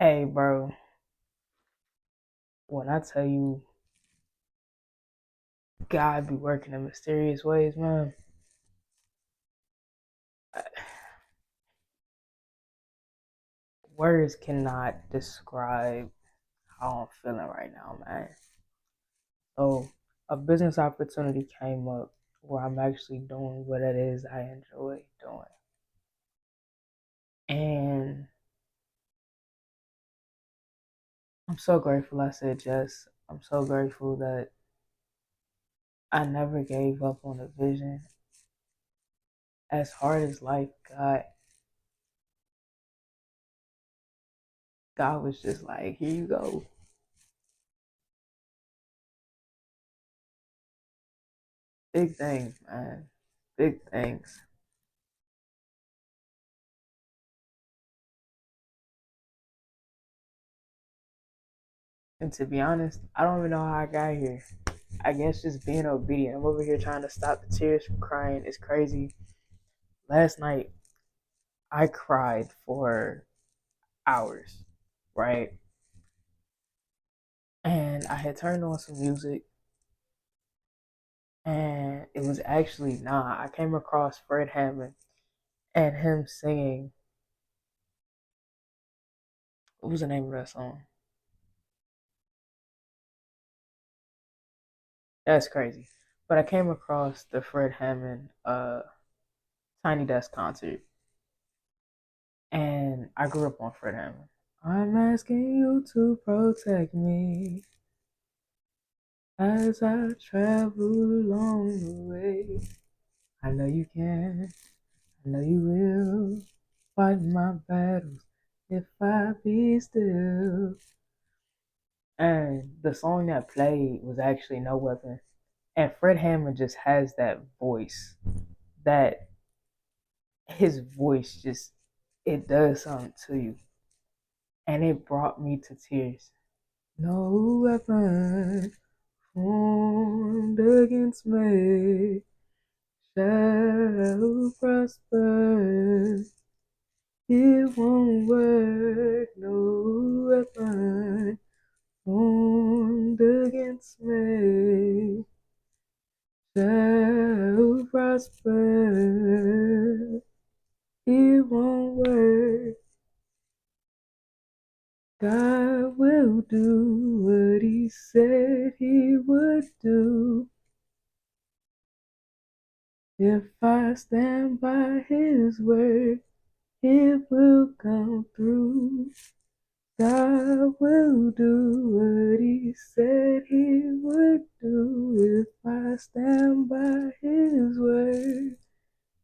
Hey, bro, when I tell you God be working in mysterious ways, man, words cannot describe how I'm feeling right now, man. So, a business opportunity came up where I'm actually doing what it is I enjoy doing. And I'm so grateful I said yes. I'm so grateful that I never gave up on the vision. As hard as life got, God was just like, here you go. Big things, man. Big things. And to be honest, I don't even know how I got here. I guess just being obedient. I'm over here trying to stop the tears from crying. It's crazy. Last night, I cried for hours, right? And I had turned on some music, and it was actually, I came across Fred Hammond and him singing, what was the name of that song? That's crazy. But I came across the Fred Hammond Tiny Desk concert, and I grew up on Fred Hammond. I'm asking you to protect me as I travel along the way. I know you can, I know you will fight my battles if I be still. And the song that played was actually No Weapon. And Fred Hammond just has that voice, that his voice just, it does something to you. And it brought me to tears. No weapon formed against me shall prosper. It won't work. No weapon formed against me shall prosper. It won't work. God will do what He said He would do. If I stand by His word, it will come through. God will do what He said He would do. If I stand by His word,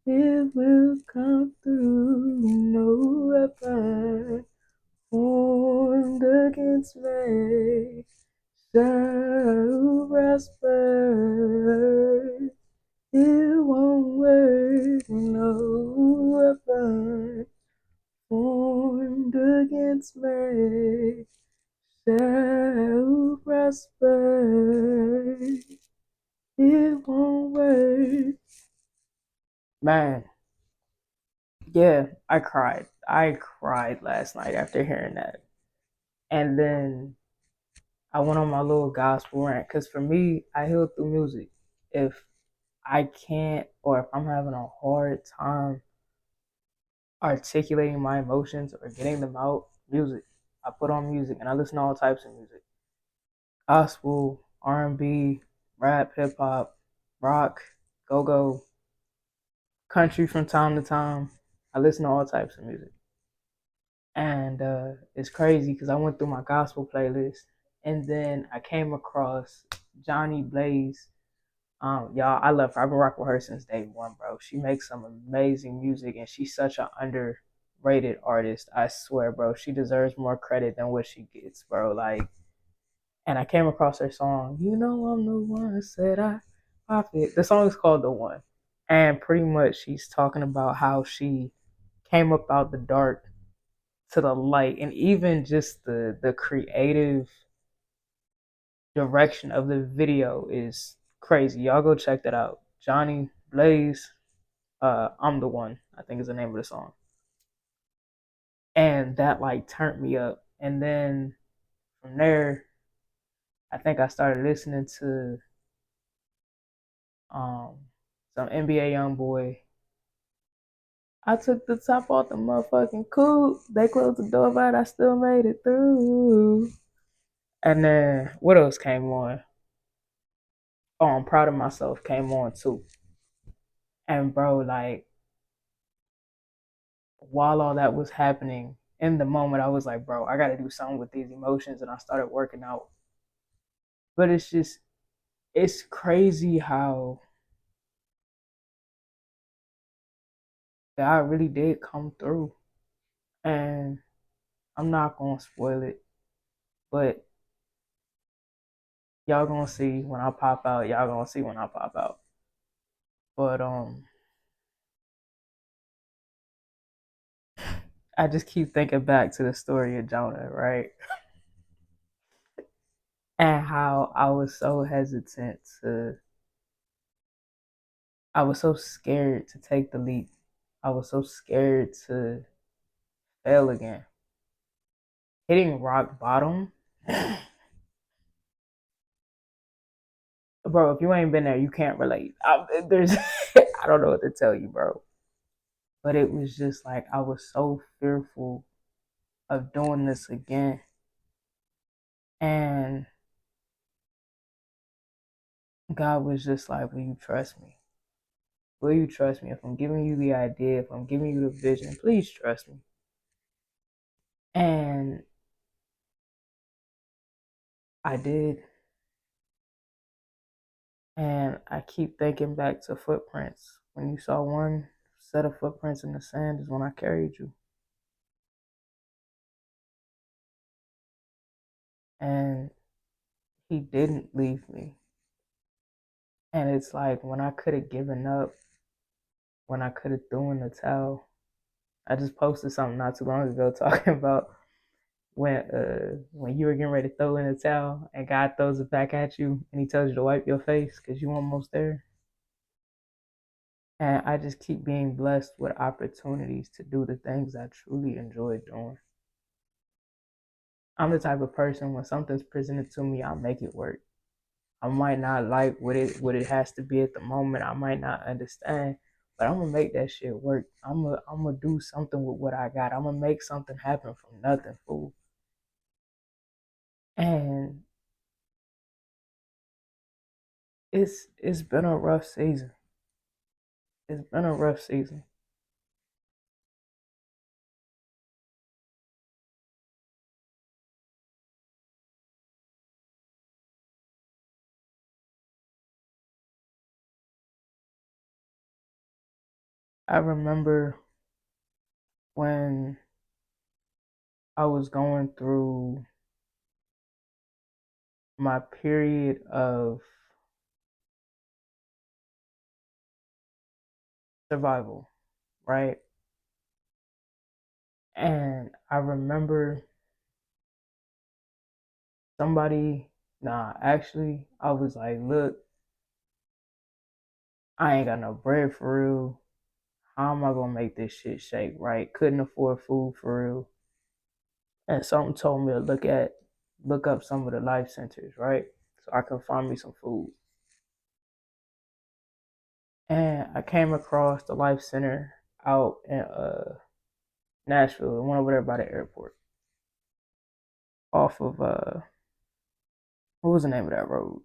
it will come through. No weapon formed against me shall prosper. It won't work. No weapon formed against me shall prosper. It won't work. Man, yeah, I cried. I cried last night after hearing that. And then I went on my little gospel rant because for me, I heal through music. If I can't, or if I'm having a hard time articulating my emotions or getting them out, music. I put on music and I listen to all types of music. Gospel, R&B, rap, hip hop, rock, go-go, country from time to time. I listen to all types of music. And it's crazy because I went through my gospel playlist and then I came across Johnny Blaze. Y'all, I love her. I've been rocking with her since day one, bro. She makes some amazing music, and she's such an underrated artist. I swear, bro. She deserves more credit than what she gets, bro. Like, and I came across her song. You know, I'm the one. Said I pop it. The song is called "The One," and pretty much she's talking about how she came up out the dark to the light, and even just the creative direction of the video is crazy. Y'all go check that out. Johnny Blaze, I'm the One, I think is the name of the song. And that like turned me up. And then from there, I think I started listening to um some NBA YoungBoy. I took the top off the motherfucking coupe. They closed the door, but I still made it through. And then what else came on? Oh, I'm proud of myself came on too. And bro, like while all that was happening, in the moment I was like, bro, I gotta do something with these emotions, and I started working out. But it's crazy how God really did come through. And I'm not gonna spoil it, but y'all gonna see when I pop out. Y'all gonna see when I pop out. But I just keep thinking back to the story of Jonah, right? And how I was so hesitant to, I was so scared to take the leap. I was so scared to fail again. Hitting rock bottom, bro. If you ain't been there, you can't relate. There's, I don't know what to tell you, bro. But it was just like I was so fearful of doing this again, and God was just like, "Will you trust me? Will you trust me? If I'm giving you the idea, if I'm giving you the vision, please trust me." And I did. And I keep thinking back to footprints. When you saw one set of footprints in the sand is when I carried you. And he didn't leave me. And it's like when I could have given up, when I could have thrown the towel. I just posted something not too long ago talking about when you were getting ready to throw in the towel and God throws it back at you and he tells you to wipe your face because you almost there. And I just keep being blessed with opportunities to do the things I truly enjoy doing. I'm the type of person when something's presented to me, I'll make it work. I might not like what it has to be at the moment. I might not understand, but I'm gonna make that shit work. I'm gonna do something with what I got. I'm gonna make something happen from nothing, fool. And it's been a rough season. It's been a rough season. I remember when I was going through my period of survival, right? And I remember somebody, nah, actually, I was like, look, I ain't got no bread for real. How am I gonna make this shit shake, right? Couldn't afford food for real. And something told me to look up some of the life centers, right? So I can find me some food. And I came across the life center out in Nashville, the one over there by the airport. Off of what was the name of that road?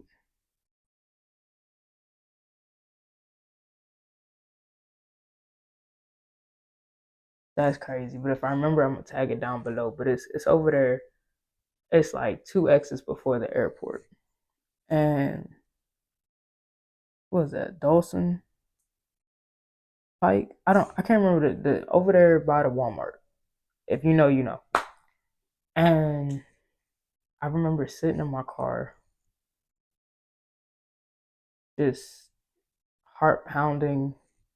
That's crazy. But if I remember, I'm gonna tag it down below. But it's over there. It's like two exits before the airport. And what was that? Dawson Pike? I can't remember the over there by the Walmart. If you know, you know. And I remember sitting in my car, just heart pounding,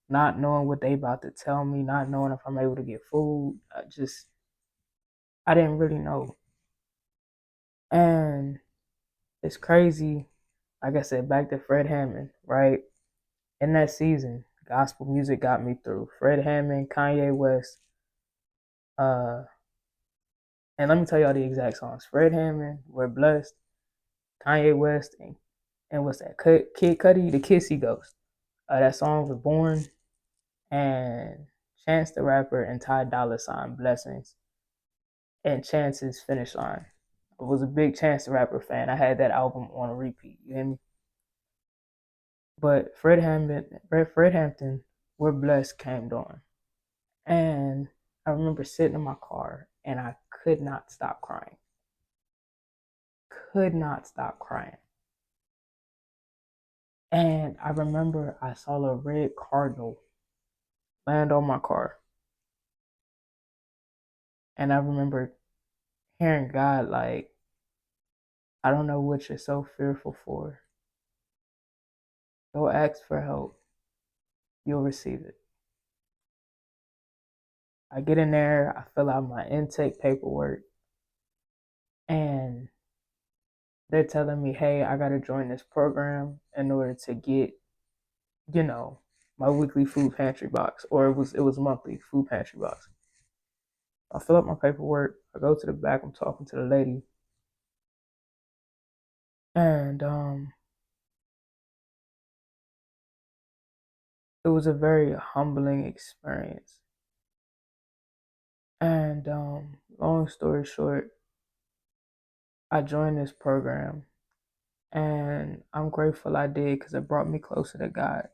not knowing what they about to tell me, not knowing if I'm able to get food. I didn't really know. And it's crazy. Like I said, back to Fred Hammond, right? In that season, gospel music got me through. Fred Hammond, Kanye West, uh, And let me tell y'all the exact songs. Fred Hammond, We're Blessed, Kanye West, and what's that? Kid Cudi, The Kissy Ghost. That song was Born, and Chance the Rapper and Ty Dolla Sign, Blessings, and Chance's Finish Line. I was a big Chance the Rapper fan. I had that album on a repeat. You hear me? But Fred Hampton, We're Blessed came on. And I remember sitting in my car and I could not stop crying. Could not stop crying. And I remember I saw a red cardinal land on my car. And I remember hearing God like, I don't know what you're so fearful for. Go ask for help. You'll receive it. I get in there, I fill out my intake paperwork, and they're telling me, hey, I got to join this program in order to get, you know, my weekly food pantry box, or it was monthly food pantry box. I fill out my paperwork. I go to the back. I'm talking to the lady, and it was a very humbling experience. And long story short, I joined this program, and I'm grateful I did because it brought me closer to God.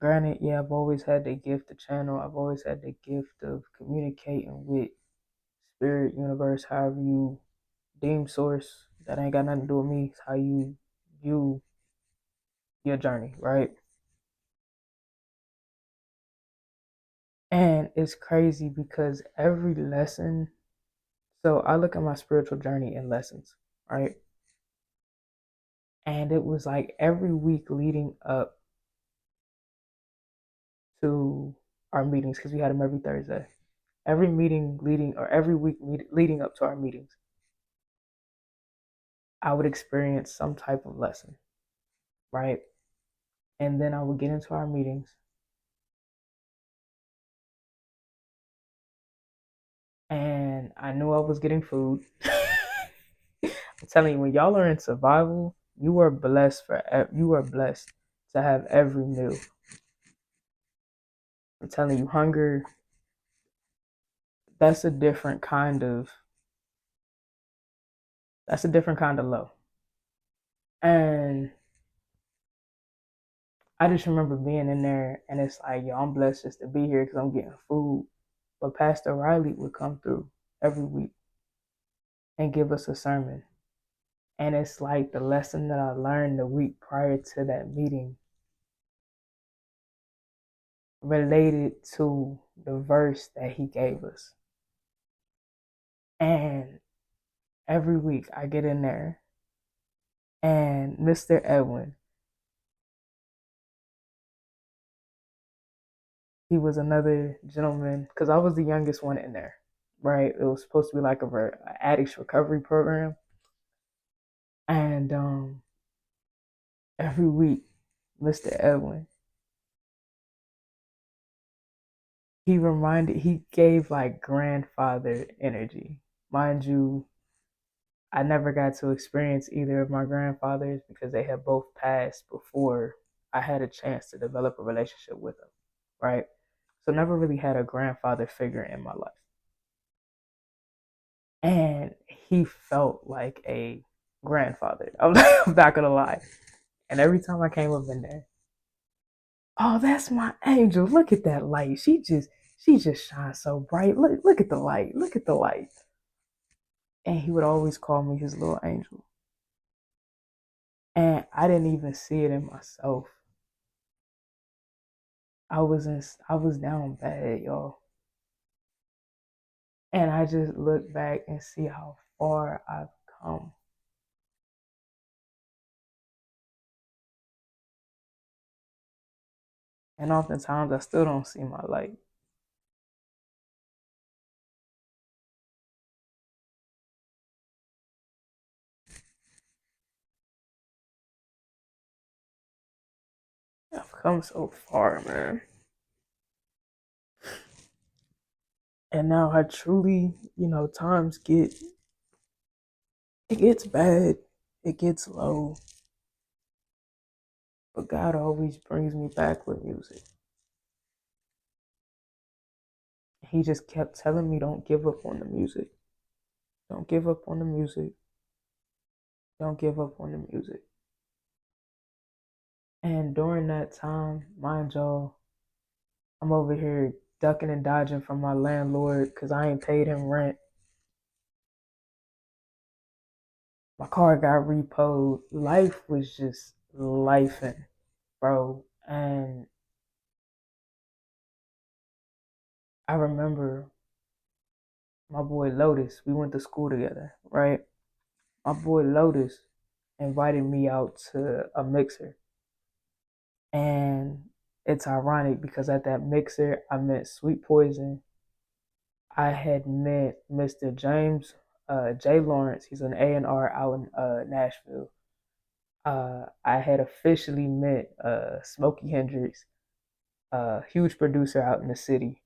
Granted, yeah, I've always had the gift of channel. I've always had the gift of communicating with spirit, universe, however you deem source. That ain't got nothing to do with me. It's how you view your journey, right? And it's crazy because every lesson, so I look at my spiritual journey in lessons, right? And it was like every week leading up to our meetings, because we had them every Thursday. Every meeting leading, or every week leading up to our meetings, I would experience some type of lesson, right? And then I would get into our meetings, and I knew I was getting food. I'm telling you, when y'all are in survival, you are blessed to have every meal. I'm telling you, hunger, that's a different kind of that's a different kind of low. And I just remember being in there, and it's like, yo, I'm blessed just to be here because I'm getting food. But Pastor Riley would come through every week and give us a sermon. And it's like the lesson that I learned the week prior to that meeting related to the verse that he gave us. And every week I get in there, and Mr. Edwin, he was another gentleman, because I was the youngest one in there, right? It was supposed to be like a addicts recovery program. And every week, Mr. Edwin, he gave like grandfather energy. Mind you, I never got to experience either of my grandfathers because they had both passed before I had a chance to develop a relationship with them, right? So never really had a grandfather figure in my life. And he felt like a grandfather. I'm not gonna lie. And every time I came up in there, oh, that's my angel. Look at that light. She just shines so bright. Look at the light. Look at the light. And he would always call me his little angel. And I didn't even see it in myself. I was down bad, y'all. And I just look back and see how far I've come. And oftentimes I still don't see my light. I've come so far, man. And now I truly, times it gets bad, it gets low, but God always brings me back with music. He just kept telling me, don't give up on the music. Don't give up on the music. Don't give up on the music. And during that time, mind y'all, I'm over here ducking and dodging from my landlord because I ain't paid him rent. My car got repoed. Life was just lifing, bro. And I remember my boy Lotus, we went to school together, right? My boy Lotus invited me out to a mixer. And it's ironic because at that mixer, I met Sweet Poison. I had met Mr. James J. Lawrence. He's an A&R out in Nashville. I had officially met Smokey Hendrix, a huge producer out in the city,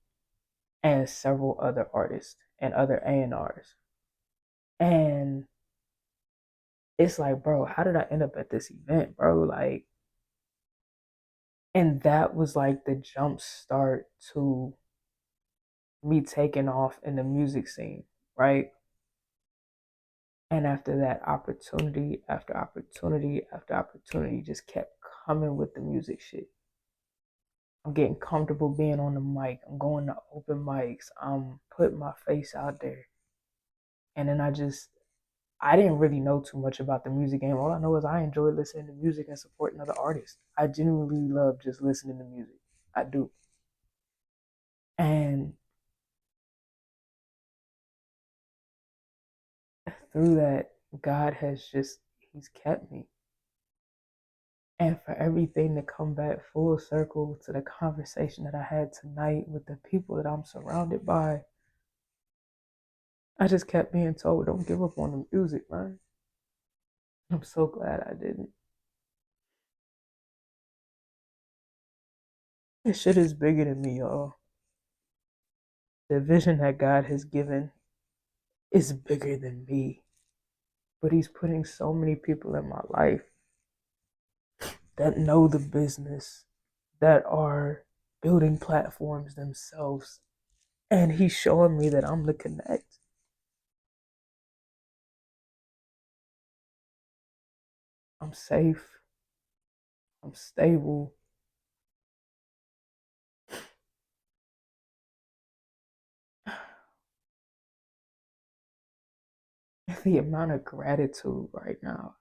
and several other artists and other A&Rs. And it's like, bro, how did I end up at this event, bro? Like, and that was like the jump start to me taking off in the music scene, right? And after that, opportunity after opportunity after opportunity just kept coming with the music shit. I'm getting comfortable being on the mic. I'm going to open mics. I'm putting my face out there. And then I didn't really know too much about the music game. All I know is I enjoy listening to music and supporting other artists. I genuinely love just listening to music. I do. And through that, God has He's kept me. And for everything to come back full circle to the conversation that I had tonight with the people that I'm surrounded by, I just kept being told, don't give up on the music, man. I'm so glad I didn't. This shit is bigger than me, y'all. The vision that God has given is bigger than me. But He's putting so many people in my life that know the business, that are building platforms themselves. And He's showing me that I'm the connect. I'm safe. I'm stable. The amount of gratitude right now,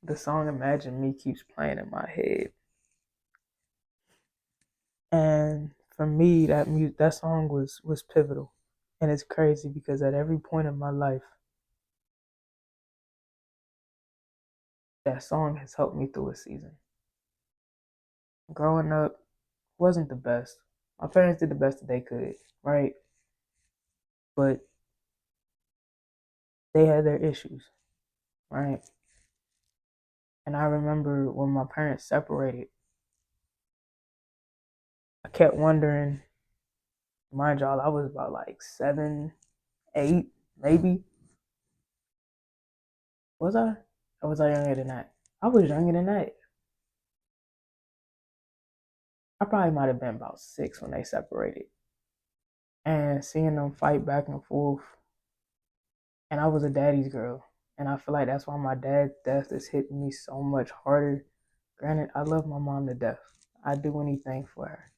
the song Imagine Me keeps playing in my head. And for me, that song was pivotal. And it's crazy because at every point in my life, that song has helped me through a season. Growing up wasn't the best. My parents did the best that they could, right? But they had their issues, right? And I remember when my parents separated, I kept wondering, mind y'all, I was about like 7, 8, maybe. Was I? Or was I younger than that? I was younger than that. I probably might have been about 6 when they separated. And seeing them fight back and forth, and I was a daddy's girl. And I feel like that's why my dad's death is hitting me so much harder. Granted, I love my mom to death. I'd do anything for her.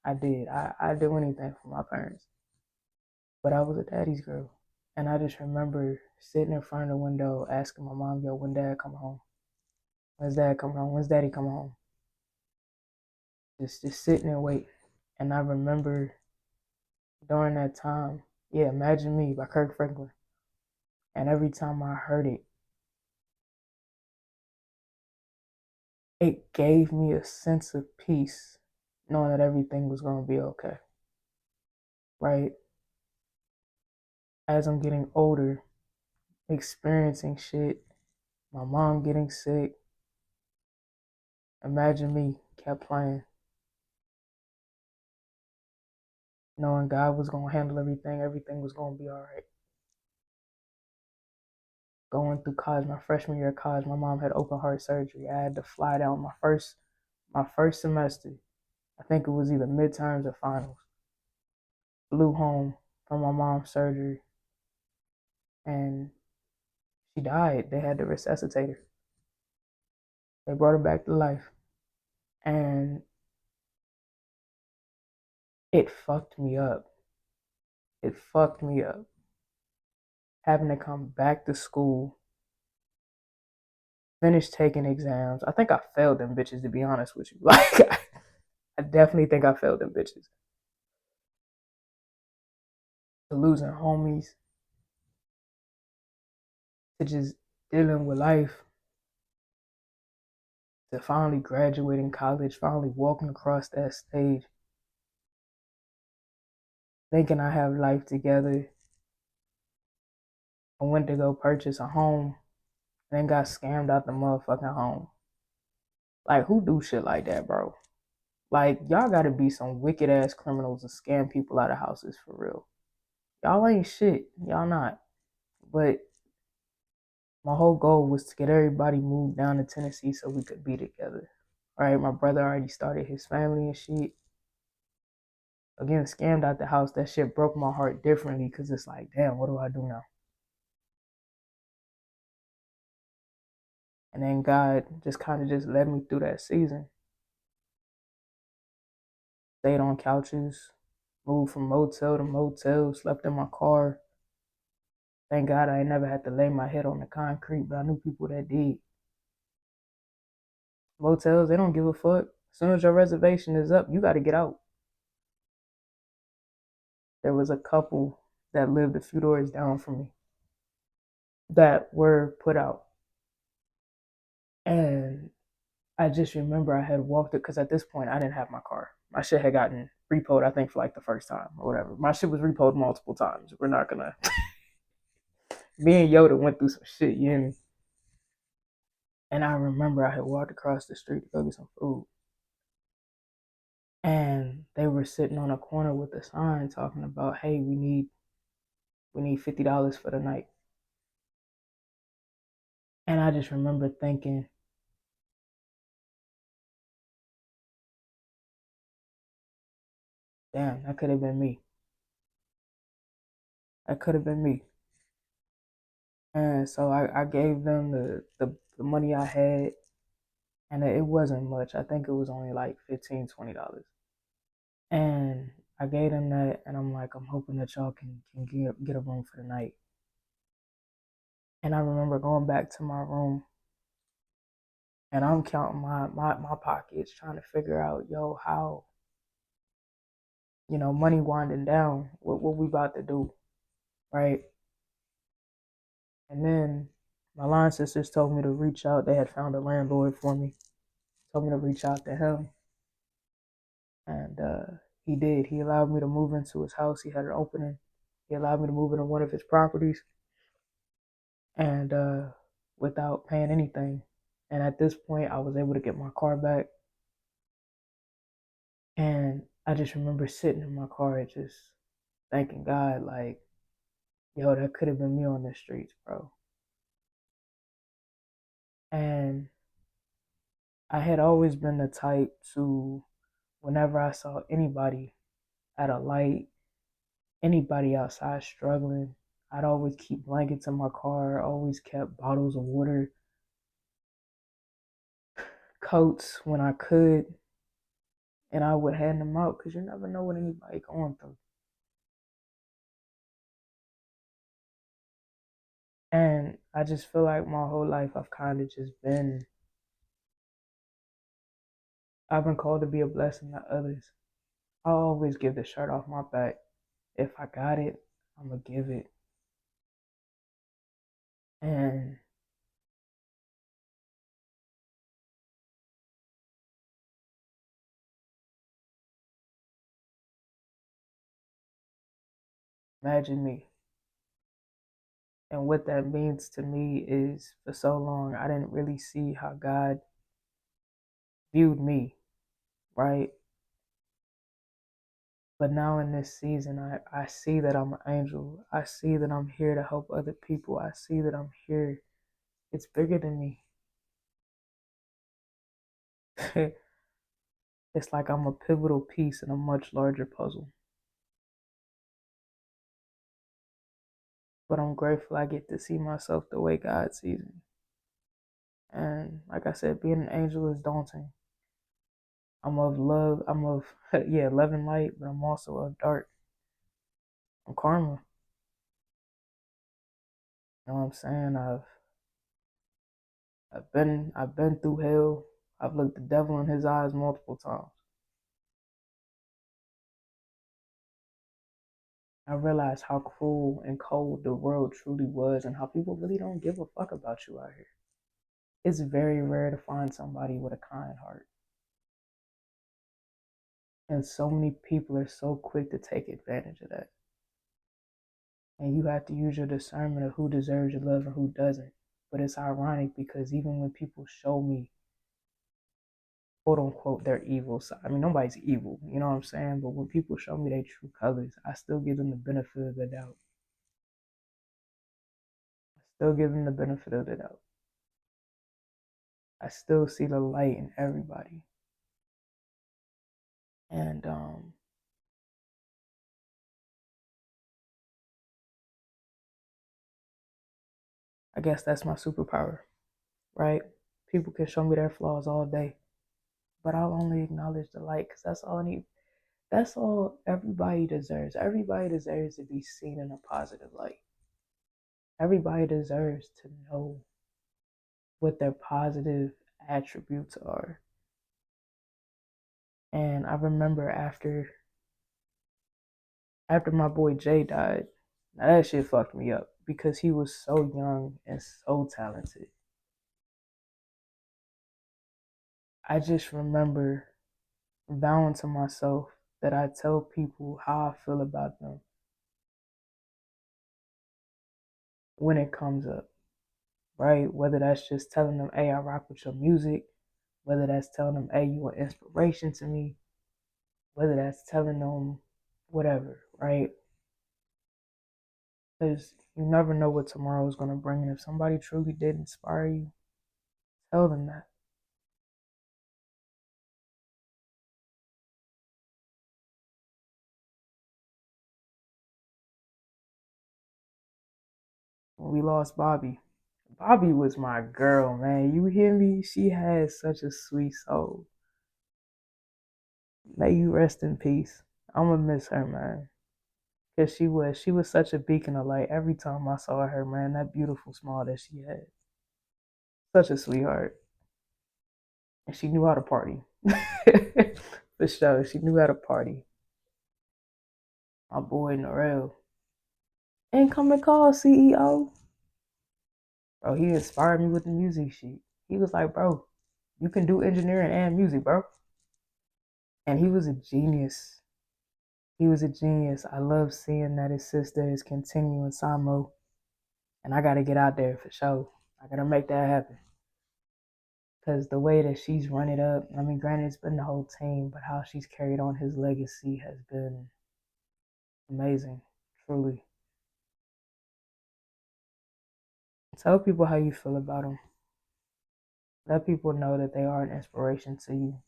I did. I'd do anything for my parents. But I was a daddy's girl. And I just remember sitting in front of the window asking my mom, yo, when dad come home? When's dad come home? When's daddy come home? Just sitting and waiting. And I remember during that time, yeah, Imagine Me by Kirk Franklin. And every time I heard it, it gave me a sense of peace, knowing that everything was going to be okay, right? As I'm getting older, experiencing shit, my mom getting sick, Imagine me kept playing, knowing God was gonna handle everything, everything was gonna be all right. Going through college, my freshman year of college, my mom had open heart surgery. I had to fly down my first semester. I think it was either midterms or finals. Flew home from my mom's surgery, and she died. They had to resuscitate her. They brought her back to life, and it fucked me up. It fucked me up having to come back to school, finish taking exams. I think I failed them bitches, to be honest with you. Like, I definitely think I failed them bitches. To losing homies, to just dealing with life, to finally graduating college, finally walking across that stage, thinking I have life together. I went to go purchase a home, then got scammed out the motherfucking home. Like, who do shit like that, bro? Like, y'all gotta be some wicked ass criminals to scam people out of houses for real. Y'all ain't shit. Y'all not. But my whole goal was to get everybody moved down to Tennessee so we could be together. Right? My brother already started his family and shit. Again, scammed out the house. That shit broke my heart differently because it's like, damn, what do I do now? And then God just kind of just led me through that season. Stayed on couches, moved from motel to motel, slept in my car. Thank God I ain't never had to lay my head on the concrete, but I knew people that did. Motels, they don't give a fuck. As soon as your reservation is up, you got to get out. There was a couple that lived a few doors down from me that were put out. And I just remember I had walked it because at this point I didn't have my car. My shit had gotten repoed, I think, for like the first time or whatever. My shit was repoed multiple times. We're not gonna. Me and Yoda went through some shit, you know. And I remember I had walked across the street to go get some food. And they were sitting on a corner with a sign talking about, hey, we need $50 for the night. And I just remember thinking, damn, that could have been me. That could have been me. And so I gave them the money I had, and it wasn't much. I think it was only like $15, $20. And I gave them that, and I'm like, I'm hoping that y'all can get a room for the night. And I remember going back to my room, and I'm counting my pockets, trying to figure out, yo, how, money winding down, what we about to do, right? And then my line sisters told me to reach out. They had found a landlord for me. Told me to reach out to him, and he did. He allowed me to move into his house. He had an opening. He allowed me to move into one of his properties, and without paying anything. And at this point, I was able to get my car back. And I just remember sitting in my car and just thanking God, like, yo, that could have been me on the streets, bro. And I had always been the type to, whenever I saw anybody at a light, anybody outside struggling, I'd always keep blankets in my car, always kept bottles of water, coats when I could, and I would hand them out because you never know what anybody going through. And I just feel like my whole life I've been called to be a blessing to others. I always give the shirt off my back. If I got it, I'm gonna give it. And imagine me. And what that means to me is for so long, I didn't really see how God viewed me, right? But now in this season, I see that I'm an angel. I see that I'm here to help other people. I see that I'm here. It's bigger than me. It's like I'm a pivotal piece in a much larger puzzle. But I'm grateful I get to see myself the way God sees me. And like I said, being an angel is daunting. I'm of love. I'm of, yeah, love and light, but I'm also of dark. I'm karma. You know what I'm saying? I've been through hell. I've looked the devil in his eyes multiple times. I realized how cruel and cold the world truly was and how people really don't give a fuck about you out here. It's very rare to find somebody with a kind heart. And so many people are so quick to take advantage of that. And you have to use your discernment of who deserves your love and who doesn't. But it's ironic because even when people show me, quote unquote, their evil side, I mean, nobody's evil, you know what I'm saying? But when people show me their true colors, I still give them the benefit of the doubt. I still give them the benefit of the doubt. I still see the light in everybody. And I guess that's my superpower, right? People can show me their flaws all day, but I'll only acknowledge the light because that's all I need. That's all everybody deserves. Everybody deserves to be seen in a positive light. Everybody deserves to know what their positive attributes are. And I remember after my boy Jay died, now that shit fucked me up because he was so young and so talented. I just remember vowing to myself that I tell people how I feel about them when it comes up, right? Whether that's just telling them, hey, I rock with your music, whether that's telling them, hey, you are inspiration to me, whether that's telling them whatever, right? Because you never know what tomorrow is going to bring. And if somebody truly did inspire you, tell them that. When we lost Bobby, Bobby was my girl, man. You hear me? She had such a sweet soul. May you rest in peace. I'm gonna miss her, man. Cause she was such a beacon of light every time I saw her, man. That beautiful smile that she had, such a sweetheart, and she knew how to party. For sure, she knew how to party. My boy Norel, incoming call CEO, bro. He inspired me with the music sheet. He was like, bro, you can do engineering and music, bro. And he was a genius. He was a genius. I love seeing that his sister is continuing Samo, and I gotta get out there for sure. I gotta make that happen. Because the way that she's run it up, I mean, granted, it's been the whole team, but how she's carried on his legacy has been amazing, truly. Tell people how you feel about them. Let people know that they are an inspiration to you.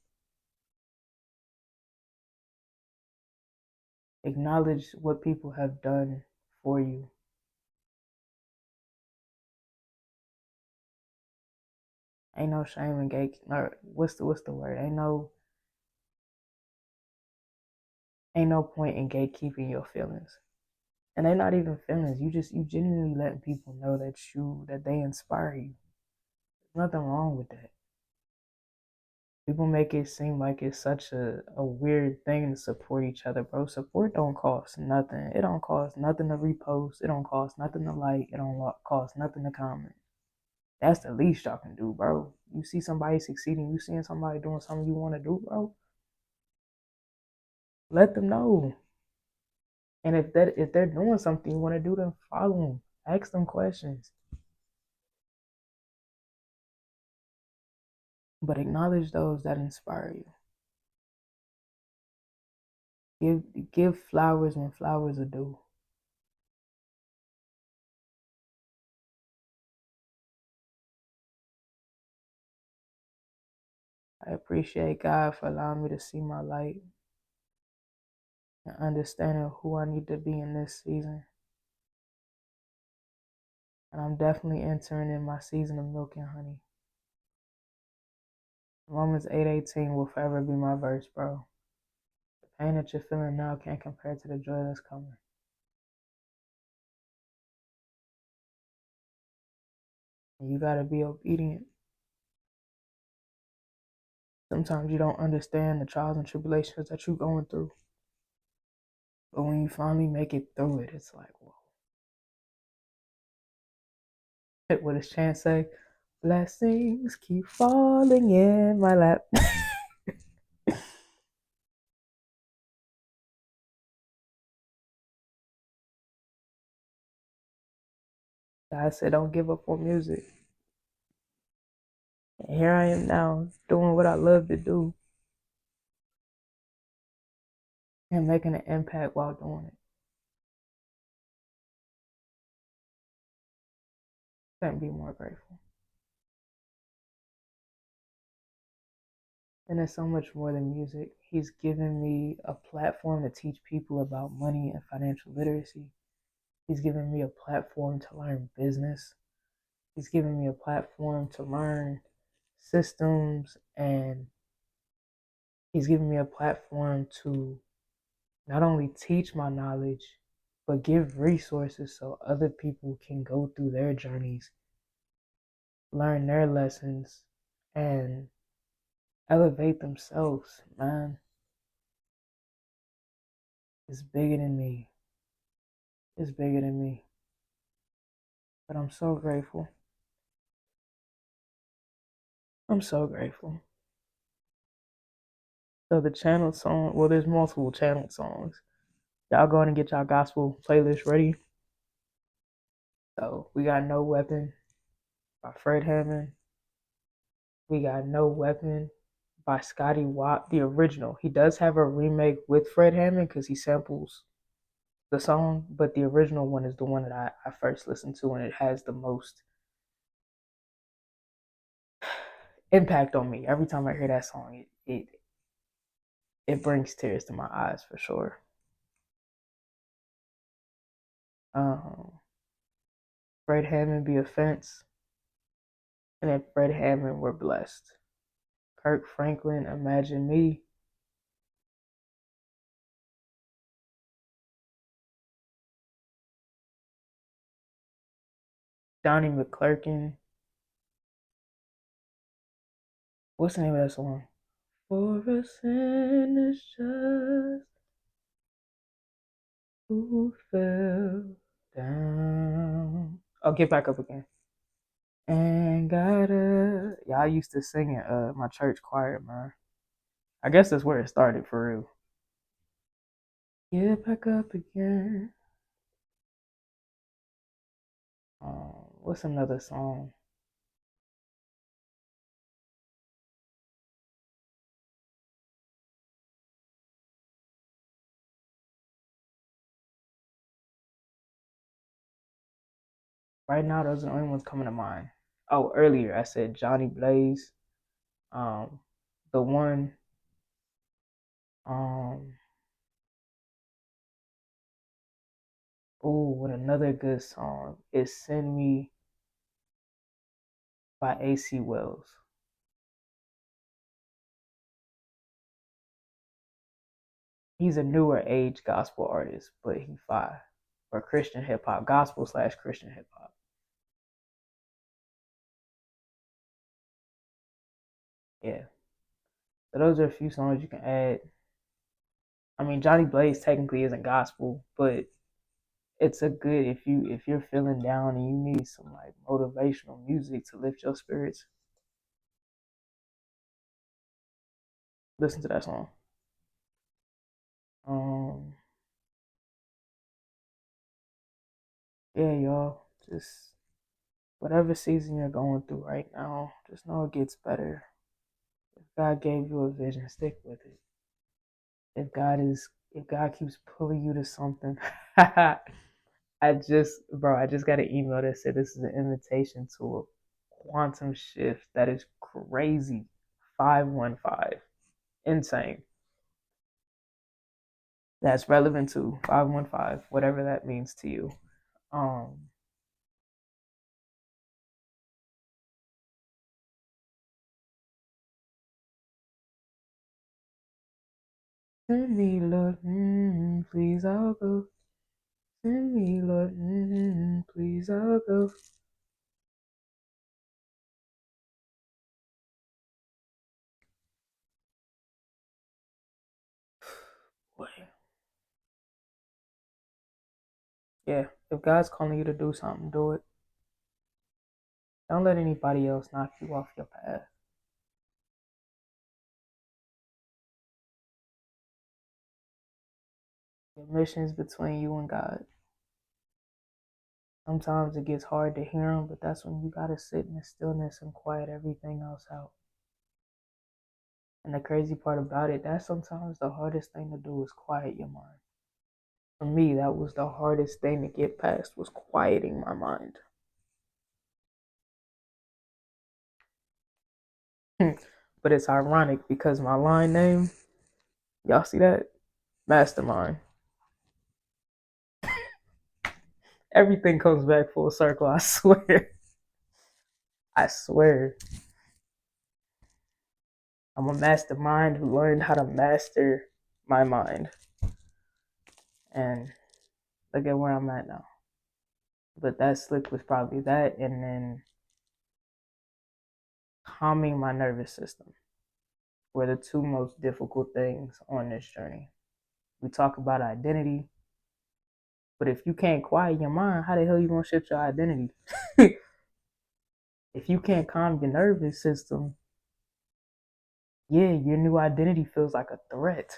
Acknowledge what people have done for you. Ain't no shame in gate. Or what's the word? Ain't no point in gatekeeping your feelings. And they're not even feelings. You genuinely letting people know that they inspire you. There's nothing wrong with that. People make it seem like it's such a weird thing to support each other, bro. Support don't cost nothing. It don't cost nothing to repost. It don't cost nothing to like. It don't cost nothing to comment. That's the least y'all can do, bro. You see somebody succeeding, you seeing somebody doing something you want to do, bro. Let them know. And if they're doing something you want to do, then follow them. Ask them questions. but acknowledge those that inspire you. Give flowers when flowers are due. I appreciate God for allowing me to see my light and understanding who I need to be in this season. And I'm definitely entering in my season of milk and honey. Romans 8:18 will forever be my verse, bro. The pain that you're feeling now can't compare to the joy that's coming. And you gotta be obedient. Sometimes you don't understand the trials and tribulations that you're going through. But when you finally make it through it, it's like, whoa. What does Chance say? Blessings keep falling in my lap. God said, don't give up on music. And here I am now, doing what I love to do and making an impact while doing it. Couldn't be more grateful. And it's so much more than music. He's given me a platform to teach people about money and financial literacy. He's given me a platform to learn business. He's given me a platform to learn systems, and he's given me a platform to not only teach my knowledge, but give resources so other people can go through their journeys, learn their lessons, and elevate themselves, man. It's bigger than me. It's bigger than me. But I'm so grateful. I'm so grateful. So the channel song, well, there's multiple channel songs. Y'all going to get y'all gospel playlist ready. So we got No Weapon by Fred Hammond. We got No Weapon by Scotty Watt, the original. He does have a remake with Fred Hammond because he samples the song, but the original one is the one that I first listened to, and it has the most impact on me. Every time I hear that song, it brings tears to my eyes for sure. Um, Fred Hammond Be Offense, and then Fred Hammond We're Blessed. Kirk Franklin Imagine Me. Donnie McClurkin. What's the name of that song? For a sinner's just who fell down. Oh, Get Back Up Again. And gotta. Yeah, I used to sing in my church choir, man. I guess that's where it started for real. Get back up again. What's another song? Right now, those are the only ones coming to mind. Oh, earlier I said Johnny Blaze. Um, the one. Um, oh, what another good song is "Send Me" by AC Wells. He's a newer age gospel artist, but he fire or Christian hip hop, gospel slash Christian hip hop. Yeah, so those are a few songs you can add. I mean, Johnny Blaze technically isn't gospel, but it's a good if you're feeling down and you need some like motivational music to lift your spirits. Listen to that song. Um, yeah, y'all, just whatever season you're going through right now, just know it gets better. If God gave you a vision, stick with it. If God keeps pulling you to something, I just got an email that said this is an invitation to a quantum shift that is crazy. 515. Insane. That's relevant to 515, whatever that means to you. Um, Send me, Lord, please I'll go. Send me, Lord, please I'll go. Boy. Yeah, if God's calling you to do something, do it. Don't let anybody else knock you off your path. Your mission's between you and God. Sometimes it gets hard to hear Him, but that's when you gotta sit in the stillness and quiet everything else out. And the crazy part about it, that's sometimes the hardest thing to do is quiet your mind. For me, that was the hardest thing to get past was quieting my mind. But it's ironic because my line name, y'all see that? Mastermind. Everything comes back full circle, I swear. I swear. I'm a mastermind who learned how to master my mind. And look at where I'm at now. But that slick was probably that, and then calming my nervous system were the two most difficult things on this journey. We talk about identity, but if you can't quiet your mind, how the hell you gonna shift your identity? If you can't calm your nervous system, yeah, your new identity feels like a threat.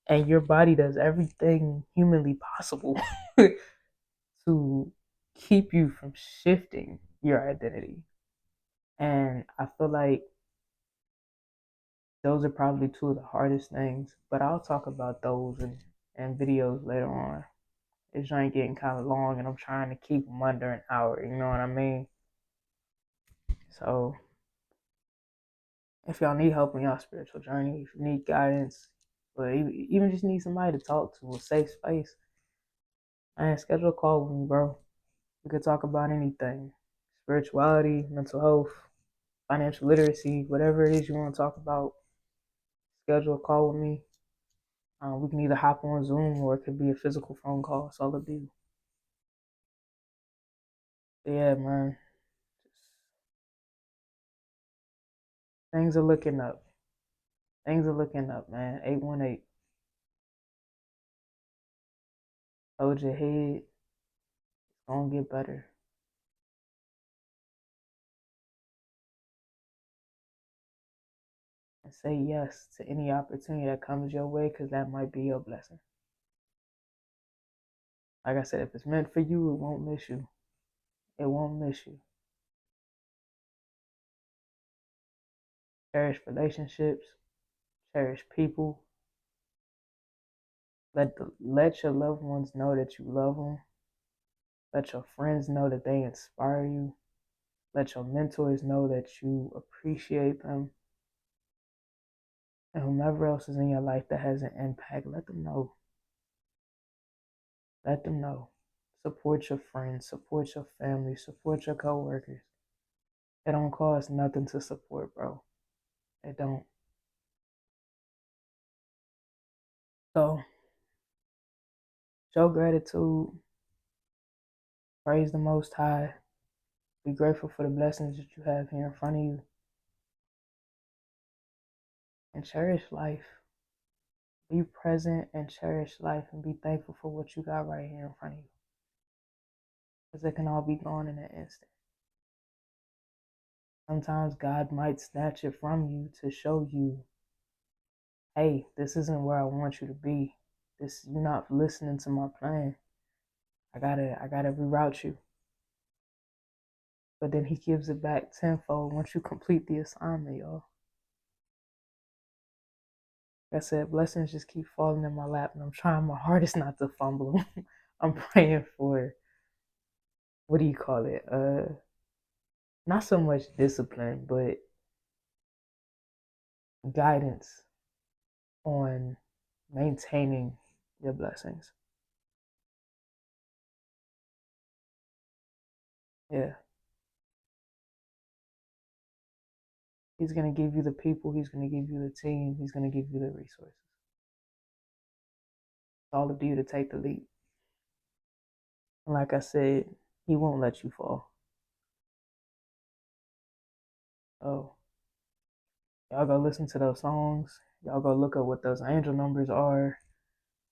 And your body does everything humanly possible to keep you from shifting your identity. And I feel like those are probably two of the hardest things, but I'll talk about those in videos later on. This joint getting kind of long, and I'm trying to keep them under an hour. You know what I mean? So, if y'all need help in y'all spiritual journey, if you need guidance, or even just need somebody to talk to, a safe space, man, schedule a call with me, bro. We could talk about anything: spirituality, mental health, financial literacy, whatever it is you want to talk about. Schedule a call with me. We can either hop on Zoom or it could be a physical phone call. It's all up to you. But yeah, man. Things are looking up. Things are looking up, man. 818. Hold your head. It's gonna get better. And say yes to any opportunity that comes your way because that might be your blessing. Like I said, if it's meant for you, it won't miss you. It won't miss you. Cherish relationships. Cherish people. Let your loved ones know that you love them. Let your friends know that they inspire you. Let your mentors know that you appreciate them. And whomever else is in your life that has an impact, let them know. Let them know. Support your friends, support your family, support your coworkers. It don't cost nothing to support, bro. It don't. So show gratitude, praise the Most High, be grateful for the blessings that you have here in front of you, and cherish life. Be present and cherish life and be thankful for what you got right here in front of you. Because it can all be gone in an instant. Sometimes God might snatch it from you to show you, hey, this isn't where I want you to be. This you're not listening to my plan. I gotta reroute you. But then he gives it back tenfold once you complete the assignment, y'all. Like I said, blessings just keep falling in my lap, and I'm trying my hardest not to fumble them. I'm praying for, what do you call it? Not so much discipline, but guidance on maintaining your blessings. Yeah. He's going to give you the people, he's going to give you the team, he's going to give you the resources. It's all up to you to take the lead. And like I said, he won't let you fall. Oh, y'all go listen to those songs. Y'all go look up what those angel numbers are.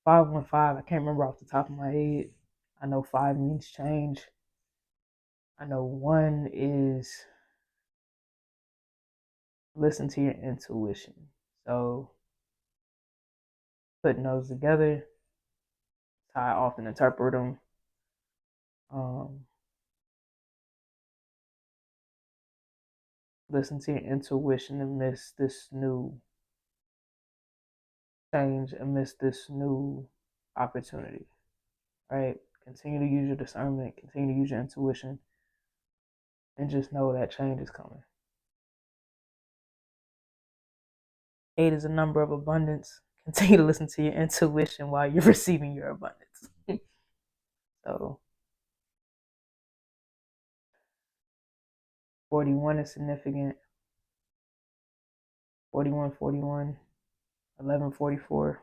515, I can't remember off the top of my head. I know 5 means change. I know 1 is listen to your intuition. So putting those together, how I often interpret them. Listen to your intuition amidst this new change, amidst this new opportunity, right? Continue to use your discernment, continue to use your intuition, and just know that change is coming. 8 is a number of abundance. Continue to listen to your intuition while you're receiving your abundance. So 41 is significant. 4141, 1144.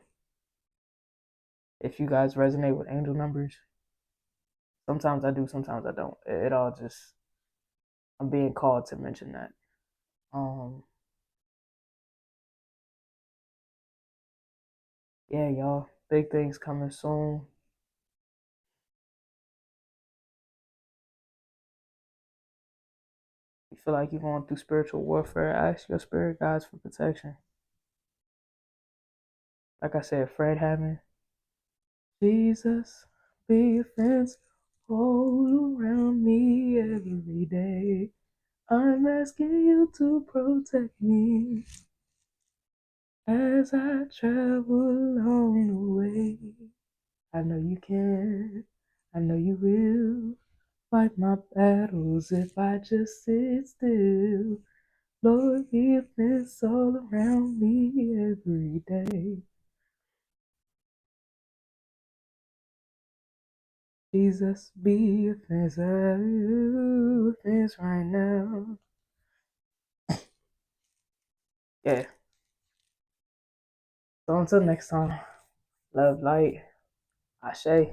If you guys resonate with angel numbers, sometimes I do, sometimes I don't. It all just, I'm being called to mention that. Yeah, y'all, big things coming soon. You feel like you're going through spiritual warfare, ask your spirit guides for protection. Like I said, Fred Hammond, Jesus, be a fence all around me every day. I'm asking you to protect me as I travel along the way. I know you can, I know you will fight my battles if I just sit still. Lord, be a fence all around me every day. Jesus, be a fence right now. Yeah. So until next time, love, light, Ashe.